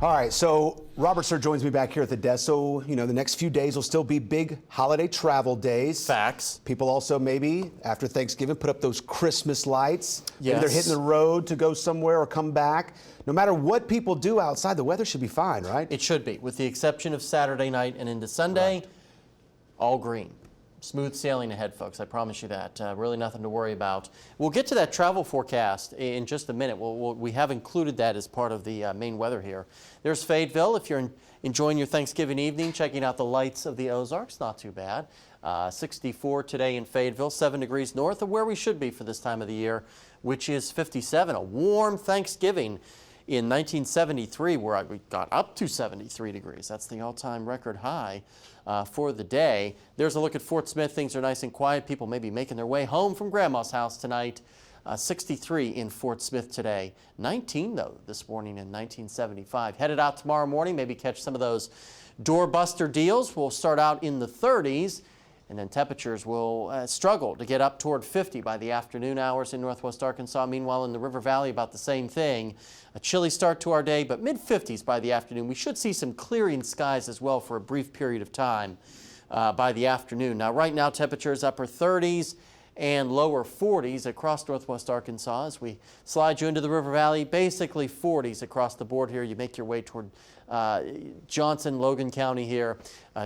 All right, so Robert Suhr joins me back here at the desk. So, the next few days will still be big holiday travel days. Facts. People also maybe, after Thanksgiving, put up those Christmas lights. Yes. Maybe they're hitting the road to go somewhere or come back. No matter what people do outside, the weather should be fine, right? It should be, with the exception of Saturday night and into Sunday, Right. all green. Smooth sailing ahead, folks. I promise you that. Really nothing to worry about. We'll get to that travel forecast in just a minute. We have included that as part of the main weather here. There's Fayetteville. If you're enjoying your Thanksgiving evening, checking out the lights of the Ozarks, not too bad. 64 today in Fayetteville, 7 degrees north of where we should be for this time of the year, which is 57. A warm Thanksgiving in 1973, where we got up to 73 degrees. That's the all-time record high for the day. There's a look at Fort Smith. Things are nice and quiet. People may be making their way home from Grandma's house tonight. 63 in Fort Smith today. 19, though, this morning in 1975. Headed out tomorrow morning, maybe catch some of those doorbuster deals. We'll start out in the 30s. And then temperatures will struggle to get up toward 50 by the afternoon hours in northwest Arkansas. Meanwhile, in the River Valley, about the same thing. A chilly start to our day, but mid-50s by the afternoon. We should see some clearing skies as well for a brief period of time by the afternoon. Now, right now, temperatures upper 30s and lower 40s across northwest Arkansas. As we slide you into the River Valley, basically 40s across the board here. You make your way toward Johnson, Logan County here.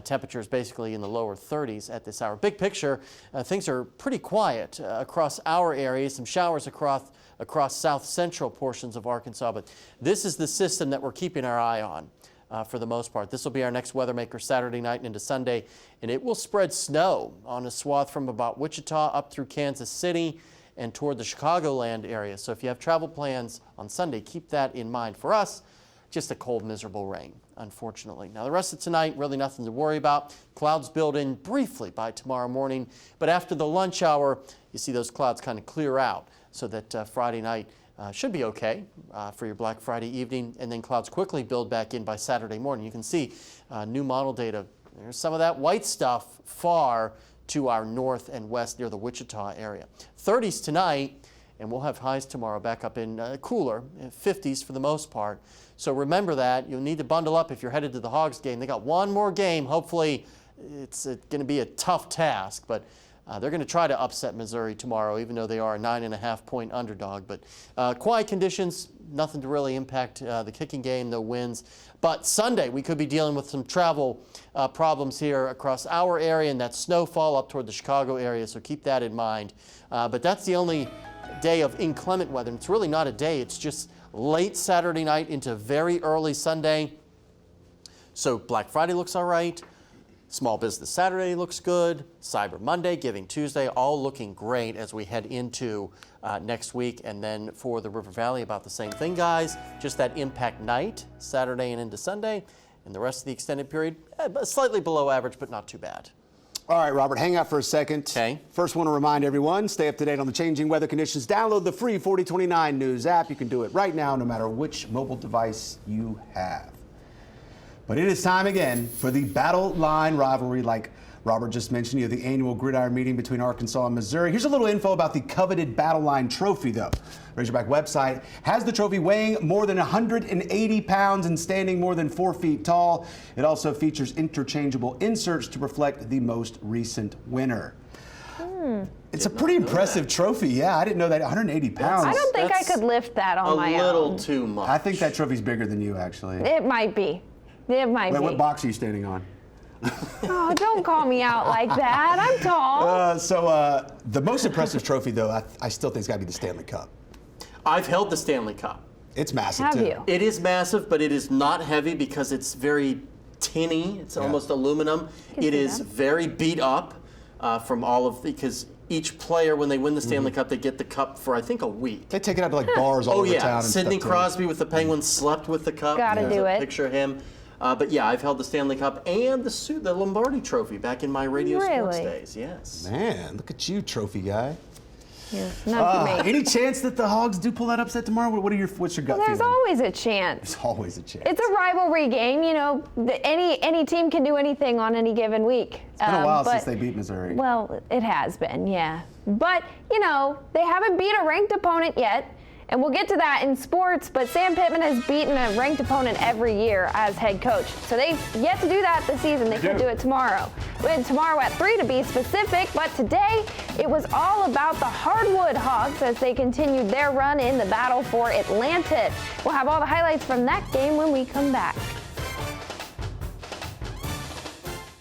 Temperatures basically in the lower 30s at this hour. Big picture, things are pretty quiet across our area. Some showers across south central portions of Arkansas, but this is the system that we're keeping our eye on. For the most part. This will be our next weather maker Saturday night and into Sunday, and it will spread snow on a swath from about Wichita up through Kansas City and toward the Chicagoland area. So if you have travel plans on Sunday, keep that in mind. For us, just a cold, miserable rain, unfortunately. Now, the rest of tonight, really nothing to worry about. Clouds build in briefly by tomorrow morning, but after the lunch hour, you see those clouds kind of clear out so that Friday night should be okay for your Black Friday evening, and then clouds quickly build back in by Saturday morning. You can see new model data. There's some of that white stuff far to our north and west near the Wichita area. 30s tonight, and we'll have highs tomorrow back up in cooler, 50s for the most part. So remember that. You'll need to bundle up if you're headed to the Hogs game. They got one more game. Hopefully it's going to be a tough task, but they're going to try to upset Missouri tomorrow, even though they are a 9.5-point underdog. But quiet conditions, nothing to really impact the kicking game, no winds. But Sunday, we could be dealing with some travel problems here across our area and that snowfall up toward the Chicago area, so keep that in mind. But that's the only day of inclement weather. And it's really not a day. It's just late Saturday night into very early Sunday. So Black Friday looks all right. Small Business Saturday looks good. Cyber Monday, Giving Tuesday, all looking great as we head into next week. And then for the River Valley, about the same thing, guys. Just that impact night, Saturday and into Sunday. And the rest of the extended period, slightly below average, but not too bad. All right, Robert, hang out for a second. Okay. First, want to remind everyone, stay up to date on the changing weather conditions. Download the free 4029 News app. You can do it right now, no matter which mobile device you have. But it is time again for the Battle Line rivalry, like Robert just mentioned. You have the annual gridiron meeting between Arkansas and Missouri. Here's a little info about the coveted Battle Line trophy, though. Razorback website has the trophy weighing more than 180 pounds and standing more than 4 feet tall. It also features interchangeable inserts to reflect the most recent winner. It's a pretty impressive trophy. Yeah, I didn't know that. 180 pounds. I don't think I could lift that on my own. A little too much. I think that trophy's bigger than you, actually. It might be. It might be. What box are you standing on? Oh, don't call me out like that. I'm tall. The most impressive trophy, though, I still think it's got to be the Stanley Cup. I've held the Stanley Cup. It's massive, Have too. you? It is massive, but it is not heavy because it's very tinny. It's almost aluminum. It is very beat up from all of because each player, when they win the Stanley Cup, they get the cup for, I think, a week. They take it out to like bars all over town. And Sidney stuff, Crosby with the Penguins slept with the cup. Gotta do it. Picture him. But yeah, I've held the Stanley Cup and the Lombardi Trophy back in my radio sports days. Yes. Man, look at you, trophy guy. Yeah, not for me. Any chance that the Hogs do pull that upset tomorrow? What's your gut There's feeling? always a chance. There's always a chance. It's a rivalry game. You know, any team can do anything on any given week. It's been a while since they beat Missouri. Well, it has been, yeah. But, you know, they haven't beat a ranked opponent yet. And we'll get to that in sports, but Sam Pittman has beaten a ranked opponent every year as head coach. So they've yet to do that this season. They could do it tomorrow. Tomorrow at 3 to be specific, but today it was all about the Hardwood Hawks as they continued their run in the battle for Atlantis. We'll have all the highlights from that game when we come back.